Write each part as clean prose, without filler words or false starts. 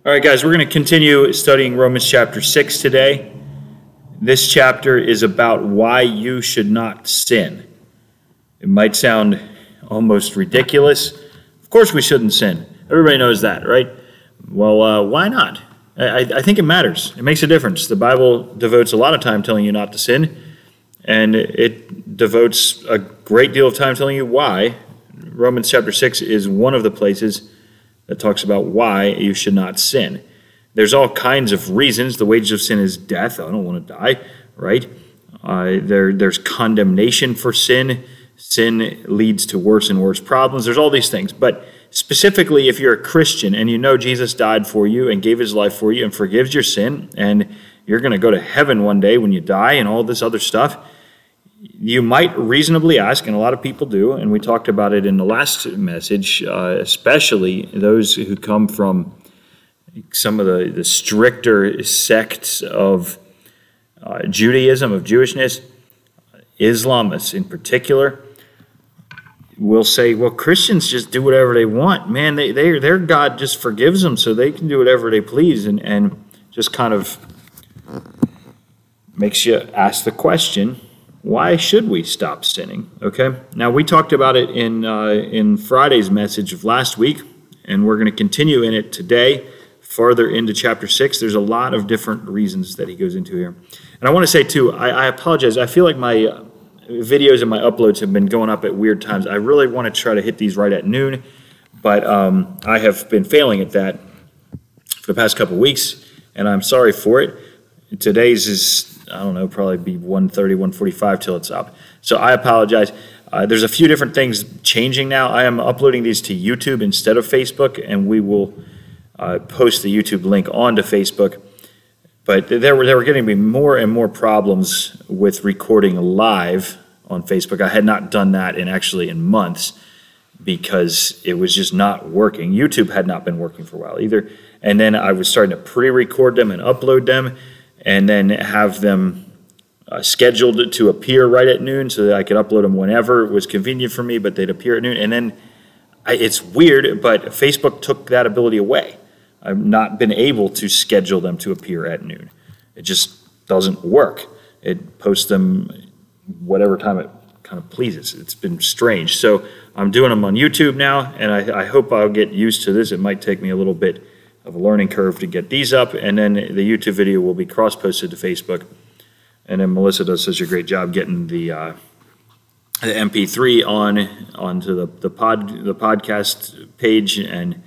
All right, guys, we're going to continue studying Romans chapter 6 today. This chapter is about why you should not sin. It might sound almost ridiculous. Of course we shouldn't sin. Everybody knows that, right? Well, why not? I think it matters. It makes a difference. The Bible devotes a lot of time telling you not to sin, and it devotes a great deal of time telling you why. Romans chapter 6 is one of the places that talks about why you should not sin. There's all kinds of reasons. The wages of sin is death. I don't want to die, right? There's condemnation for sin. Sin leads to worse and worse problems. There's all these things. But specifically, if you're a Christian and you know Jesus died for you and gave his life for you and forgives your sin, and you're going to go to heaven one day when you die and all this other stuff, you might reasonably ask, and a lot of people do, and we talked about it in the last message, especially those who come from some of the stricter sects of Judaism, of Jewishness, Islam in particular, will say, well, Christians just do whatever they want. Man, their God just forgives them, so they can do whatever they please, and just kind of makes you ask the question, why should we stop sinning? Okay. Now, we talked about it in Friday's message of last week, and we're going to continue in it today, farther into chapter 6. There's a lot of different reasons that he goes into here. And I want to say, too, I apologize. I feel like my videos and my uploads have been going up at weird times. I really want to try to hit these right at noon, but I have been failing at that for the past couple of weeks, and I'm sorry for it. Today's is, I don't know, probably be 1:30, 1:45 till it's up. So I apologize. There's a few different things changing now. I am uploading these to YouTube instead of Facebook, and we will post the YouTube link onto Facebook. But there were getting to be more and more problems with recording live on Facebook. I had not done that in months because it was just not working. YouTube had not been working for a while either. And then I was starting to pre-record them and upload them, and then have them scheduled to appear right at noon so that I could upload them whenever it was convenient for me, but they'd appear at noon. And then it's weird, but Facebook took that ability away. I've not been able to schedule them to appear at noon. It just doesn't work. It posts them whatever time it kind of pleases. It's been strange. So I'm doing them on YouTube now, and I hope I'll get used to this. It might take me a little bit of a learning curve to get these up, and then the YouTube video will be cross-posted to Facebook. And then Melissa does such a great job getting the MP3 onto the podcast page, and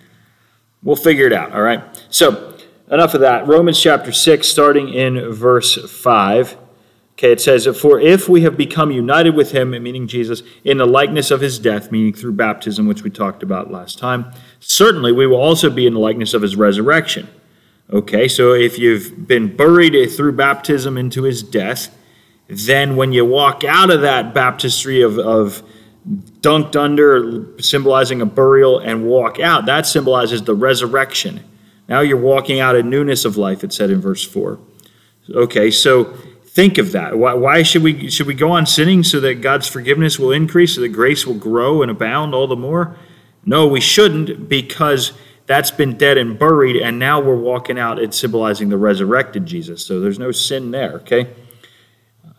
we'll figure it out, all right? So enough of that. Romans chapter 6, starting in verse 5. Okay, it says, "For if we have become united with him," meaning Jesus, "in the likeness of his death," meaning through baptism, which we talked about last time, "certainly we will also be in the likeness of his resurrection." Okay, so if you've been buried through baptism into his death, then when you walk out of that baptistry of dunked under, symbolizing a burial, and walk out, that symbolizes the resurrection. Now you're walking out in newness of life, it said in verse 4. Okay, so think of that. Why should we go on sinning so that God's forgiveness will increase, so that grace will grow and abound all the more? No, we shouldn't, because that's been dead and buried, and now we're walking out. It's symbolizing the resurrected Jesus. So there's no sin there, okay?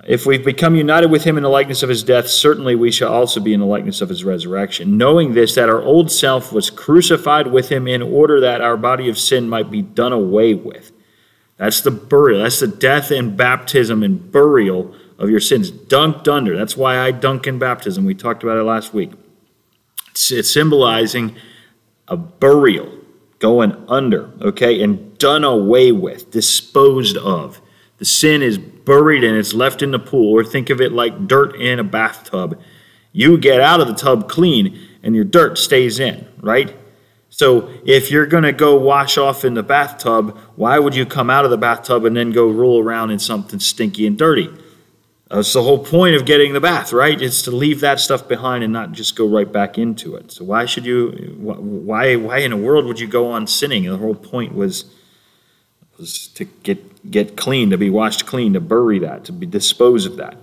"If we've become united with him in the likeness of his death, certainly we shall also be in the likeness of his resurrection. Knowing this, that our old self was crucified with him in order that our body of sin might be done away with." That's the burial. That's the death and baptism and burial of your sins. Dunked under. That's why I dunk in baptism. We talked about it last week. It's symbolizing a burial, going under, okay, and done away with, disposed of. The sin is buried and it's left in the pool, or think of it like dirt in a bathtub. You get out of the tub clean and your dirt stays in, right? So if you're going to go wash off in the bathtub, why would you come out of the bathtub and then go roll around in something stinky and dirty? That's the whole point of getting the bath, right? It's to leave that stuff behind and not just go right back into it. So why in the world would you go on sinning? The whole point was to get clean, to be washed clean, to bury that, to be dispose of that.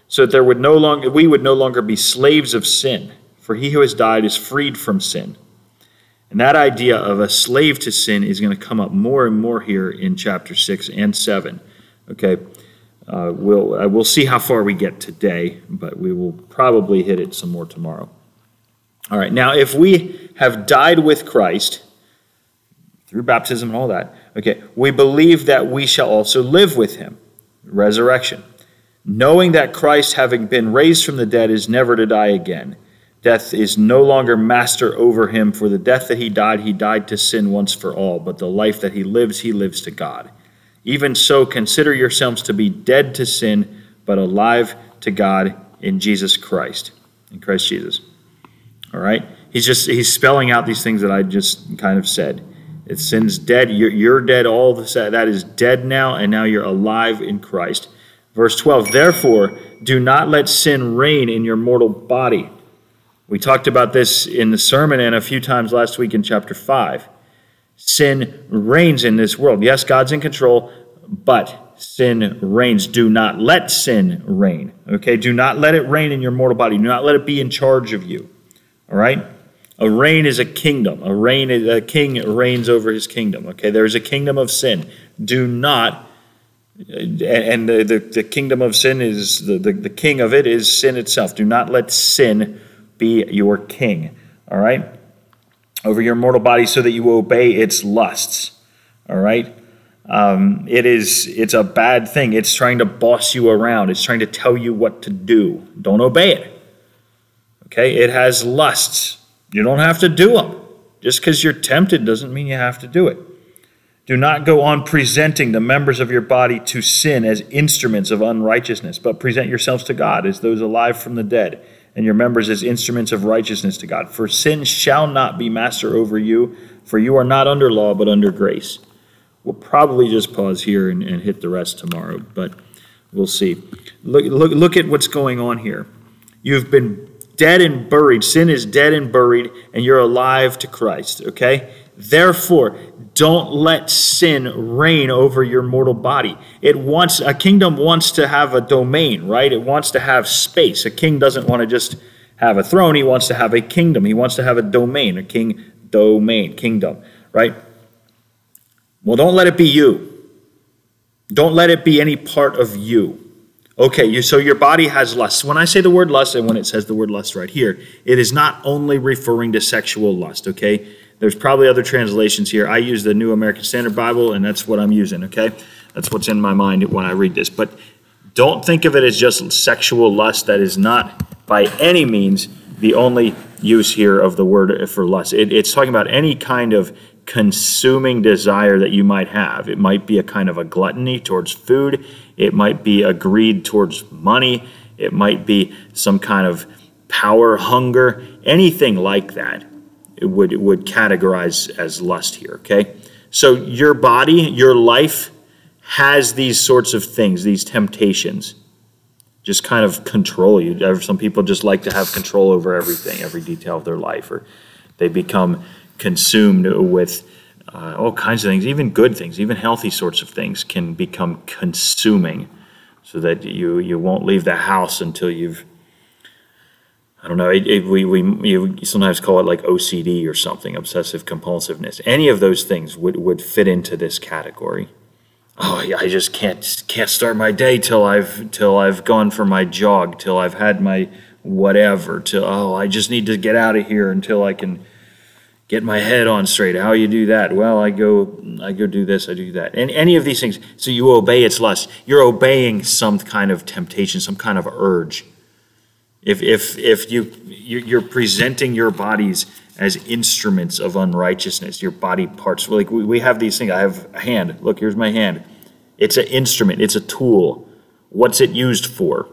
So that we would no longer be slaves of sin, for he who has died is freed from sin. And that idea of a slave to sin is going to come up more and more here in chapter 6 and 7. Okay, we'll see how far we get today, but we will probably hit it some more tomorrow. All right, now if we have died with Christ through baptism and all that, okay, we believe that we shall also live with him, resurrection, knowing that Christ, having been raised from the dead, is never to die again. Death is no longer master over him, for the death that he died to sin once for all, but the life that he lives to God. Even so, consider yourselves to be dead to sin, but alive to God in Jesus Christ, in Christ Jesus. All right? He's spelling out these things that I just kind of said. If sin's dead, you're dead, all that is dead now, and now you're alive in Christ. Verse 12, therefore, do not let sin reign in your mortal body. We talked about this in the sermon and a few times last week in chapter 5. Sin reigns in this world. Yes, God's in control, but sin reigns. Do not let sin reign. Okay, do not let it reign in your mortal body. Do not let it be in charge of you. All right? A reign is a kingdom. A king reigns over his kingdom. Okay, there is a kingdom of sin. Do not, and the kingdom of sin is, the king of it is sin itself. Do not let sin be your king, all right, over your mortal body, so that you obey its lusts, all right? It's a bad thing. It's trying to boss you around. It's trying to tell you what to do. Don't obey it, okay? It has lusts. You don't have to do them. Just because you're tempted doesn't mean you have to do it. Do not go on presenting the members of your body to sin as instruments of unrighteousness, but present yourselves to God as those alive from the dead, and your members as instruments of righteousness to God. For sin shall not be master over you, for you are not under law, but under grace. We'll probably just pause here and hit the rest tomorrow, but we'll see. Look at what's going on here. You've been dead and buried. Sin is dead and buried, and you're alive to Christ, okay? Therefore, don't let sin reign over your mortal body. A kingdom wants to have a domain, right? It wants to have space. A king doesn't want to just have a throne. He wants to have a kingdom. He wants to have a domain, kingdom, right? Well, don't let it be you. Don't let it be any part of you. Okay, so your body has lust. When I say the word lust, and when it says the word lust right here, it is not only referring to sexual lust, okay? There's probably other translations here. I use the New American Standard Bible, and that's what I'm using, okay? That's what's in my mind when I read this. But don't think of it as just sexual lust. That is not by any means the only use here of the word for lust. It's talking about any kind of consuming desire that you might have. It might be a kind of a gluttony towards food. It might be a greed towards money. It might be some kind of power hunger. Anything like that. It would categorize as lust here, okay? So your body, your life has these sorts of things, these temptations, just kind of control you. Some people just like to have control over everything, every detail of their life, or they become consumed with all kinds of things, even good things, even healthy sorts of things can become consuming, so that you won't leave the house until you've, I don't know, you sometimes call it like OCD or something, obsessive compulsiveness. Any of those things would fit into this category. Oh, yeah, I just can't start my day till I've gone for my jog, till I've had my whatever, I just need to get out of here until I can get my head on straight. How you do that? Well, I go do this, I do that. And any of these things, so you obey its lust. You're obeying some kind of temptation, some kind of urge. If you're presenting your bodies as instruments of unrighteousness, your body parts. Like we have these things. I have a hand. Look, here's my hand. It's an instrument. It's a tool. What's it used for?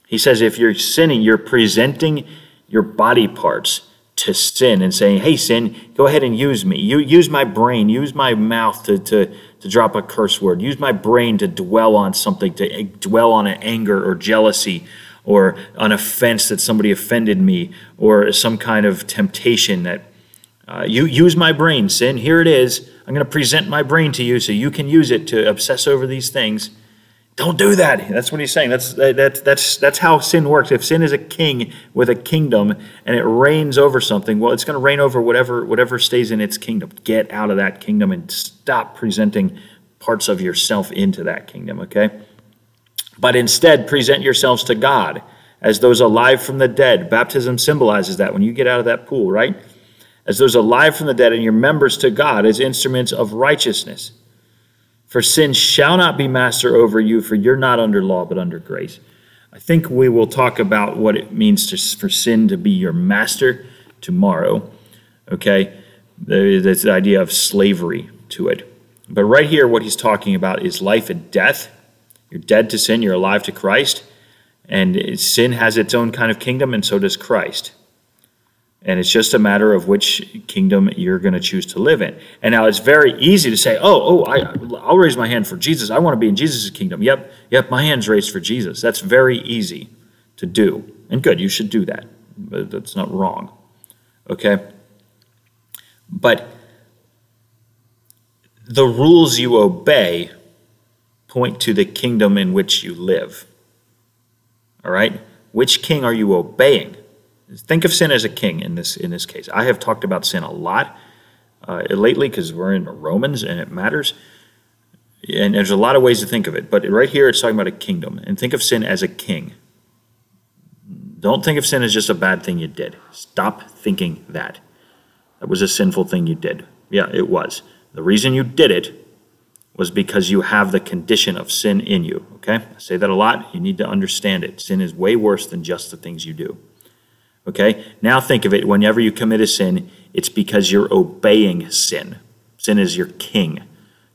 He says if you're sinning, you're presenting your body parts to sin and saying, hey, sin, go ahead and use me. You use my brain. Use my mouth to drop a curse word. Use my brain to dwell on something, to dwell on an anger or jealousy, or an offense that somebody offended me, or some kind of temptation that you use my brain, sin. Here it is. I'm going to present my brain to you so you can use it to obsess over these things, Don't do that. That's what he's saying. That's how sin works. If sin is a king with a kingdom and it reigns over something, well, it's going to reign over whatever stays in its kingdom. Get out of that kingdom and stop presenting parts of yourself into that kingdom, okay? But instead, present yourselves to God as those alive from the dead. Baptism symbolizes that when you get out of that pool, right? As those alive from the dead, and your members to God as instruments of righteousness. For sin shall not be master over you, for you're not under law, but under grace. I think we will talk about what it means for sin to be your master tomorrow, okay? There's the idea of slavery to it. But right here, what he's talking about is life and death. You're dead to sin, you're alive to Christ. And sin has its own kind of kingdom, and so does Christ. And it's just a matter of which kingdom you're going to choose to live in. And now it's very easy to say, I'll raise my hand for Jesus. I want to be in Jesus' kingdom. Yep, my hand's raised for Jesus. That's very easy to do. And good, you should do that. But that's not wrong. Okay? But the rules you obey point to the kingdom in which you live. All right? Which king are you obeying? Think of sin as a king in this case. I have talked about sin a lot lately because we're in Romans and it matters. And there's a lot of ways to think of it. But right here it's talking about a kingdom. And think of sin as a king. Don't think of sin as just a bad thing you did. Stop thinking that. That was a sinful thing you did. Yeah, it was. The reason you did it was because you have the condition of sin in you. Okay? I say that a lot. You need to understand it. Sin is way worse than just the things you do. Okay? Now think of it, whenever you commit a sin, it's because you're obeying sin. Sin is your king.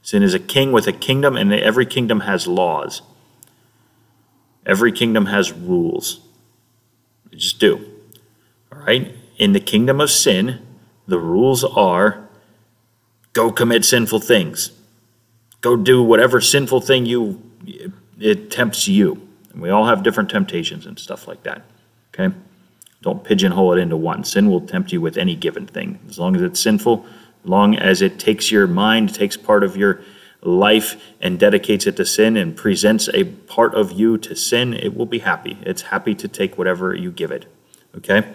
Sin is a king with a kingdom, and every kingdom has laws. Every kingdom has rules. They just do. All right? In the kingdom of sin, the rules are go commit sinful things. Go do whatever sinful thing it tempts you. And we all have different temptations and stuff like that. Okay? Don't pigeonhole it into one. Sin will tempt you with any given thing. As long as it's sinful, as long as it takes your mind, takes part of your life and dedicates it to sin and presents a part of you to sin, it will be happy. It's happy to take whatever you give it. Okay?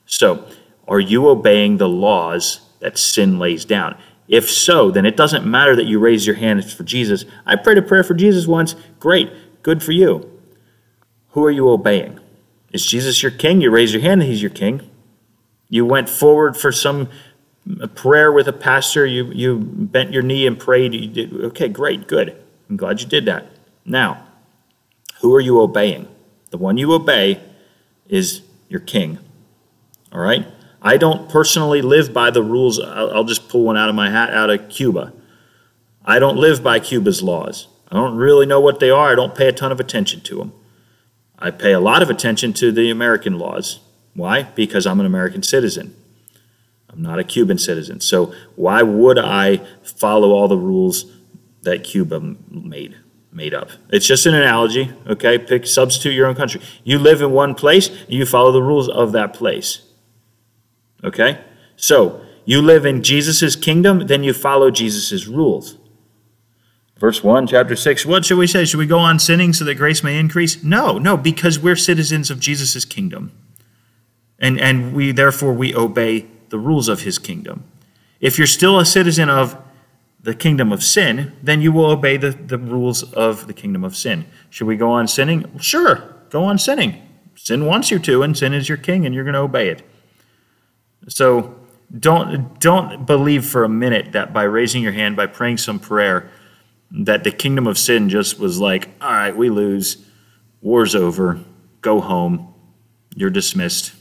So, are you obeying the laws that sin lays down? If so, then it doesn't matter that you raise your hand for Jesus. I prayed a prayer for Jesus once. Great. Good for you. Who are you obeying? Is Jesus your king? You raise your hand and he's your king. You went forward for some prayer with a pastor. You bent your knee and prayed. You did, okay, great, good. I'm glad you did that. Now, who are you obeying? The one you obey is your king. All right? I don't personally live by the rules. I'll just pull one out of my hat, out of Cuba. I don't live by Cuba's laws. I don't really know what they are. I don't pay a ton of attention to them. I pay a lot of attention to the American laws. Why? Because I'm an American citizen. I'm not a Cuban citizen. So why would I follow all the rules that Cuba made up? It's just an analogy, okay? Substitute your own country. You live in one place, and you follow the rules of that place. Okay? So you live in Jesus' kingdom, then you follow Jesus' rules. Verse 1, chapter 6, what should we say? Should we go on sinning so that grace may increase? No, because we're citizens of Jesus' kingdom. And we obey the rules of his kingdom. If you're still a citizen of the kingdom of sin, then you will obey the rules of the kingdom of sin. Should we go on sinning? Sure, go on sinning. Sin wants you to, and sin is your king, and you're going to obey it. So don't believe for a minute that by raising your hand, by praying some prayer, that the kingdom of sin just was like, all right, we lose, war's over, go home, you're dismissed.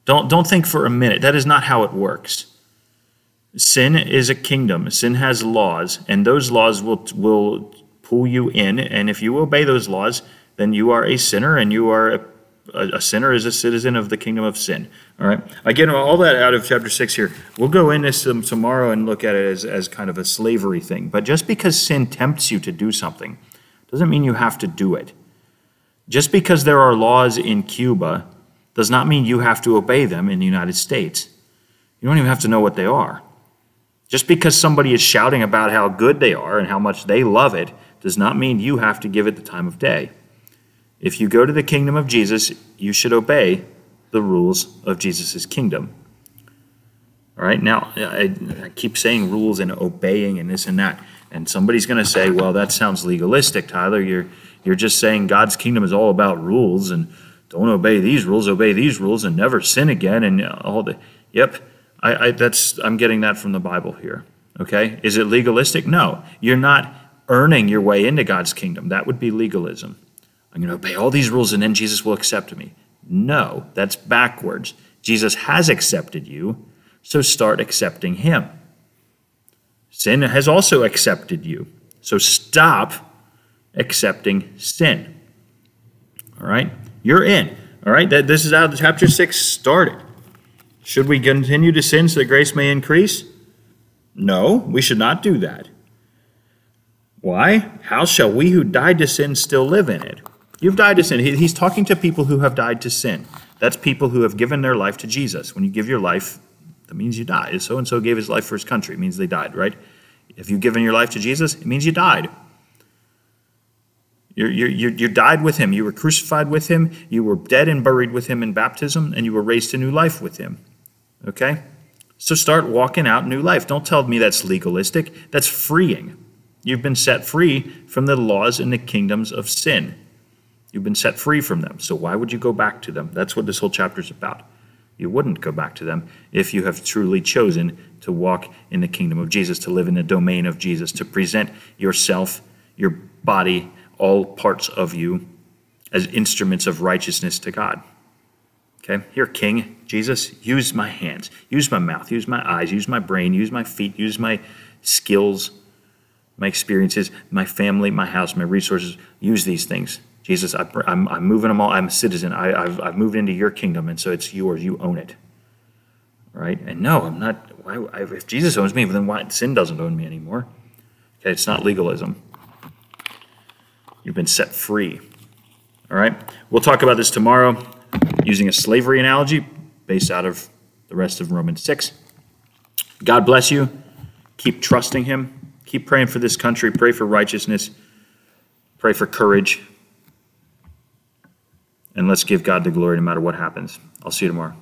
Don't think for a minute. That is not how it works. Sin is a kingdom. Sin has laws, and those laws will pull you in, and if you obey those laws, then you are a sinner, and you are a sinner is a citizen of the kingdom of sin. All right? I get all that out of chapter 6 here. We'll go into some tomorrow and look at it as kind of a slavery thing. But just because sin tempts you to do something doesn't mean you have to do it. Just because there are laws in Cuba does not mean you have to obey them in the United States. You don't even have to know what they are. Just because somebody is shouting about how good they are and how much they love it does not mean you have to give it the time of day. If you go to the kingdom of Jesus, you should obey the rules of Jesus' kingdom. All right, now I keep saying rules and obeying and this and that. And somebody's going to say, well, that sounds legalistic, Tyler. You're just saying God's kingdom is all about rules and don't obey these rules and never sin again and all the. Yep, I'm getting that from the Bible here. Okay, is it legalistic? No, you're not earning your way into God's kingdom. That would be legalism. I'm going to obey all these rules and then Jesus will accept me. No, that's backwards. Jesus has accepted you, so start accepting him. Sin has also accepted you, so stop accepting sin. All right, you're in. All right, this is how chapter 6 started. Should we continue to sin so that grace may increase? No, we should not do that. Why? How shall we who died to sin still live in it? You've died to sin. He's talking to people who have died to sin. That's people who have given their life to Jesus. When you give your life, that means you die. So-and-so gave his life for his country. It means they died, right? If you've given your life to Jesus, it means you died. You died with him. You were crucified with him. You were dead and buried with him in baptism, and you were raised to new life with him. Okay? So start walking out new life. Don't tell me that's legalistic. That's freeing. You've been set free from the laws and the kingdoms of sin. You've been set free from them. So why would you go back to them? That's what this whole chapter is about. You wouldn't go back to them if you have truly chosen to walk in the kingdom of Jesus, to live in the domain of Jesus, to present yourself, your body, all parts of you as instruments of righteousness to God. Okay, here, King Jesus, use my hands, use my mouth, use my eyes, use my brain, use my feet, use my skills, my experiences, my family, my house, my resources. Use these things. Jesus, I'm moving them all. I'm a citizen. I've moved into your kingdom, and so it's yours. You own it. Right? And no, I'm not. If Jesus owns me, then why sin doesn't own me anymore? Okay, it's not legalism. You've been set free. All right? We'll talk about this tomorrow using a slavery analogy based out of the rest of Romans 6. God bless you. Keep trusting him. Keep praying for this country. Pray for righteousness. Pray for courage. And let's give God the glory no matter what happens. I'll see you tomorrow.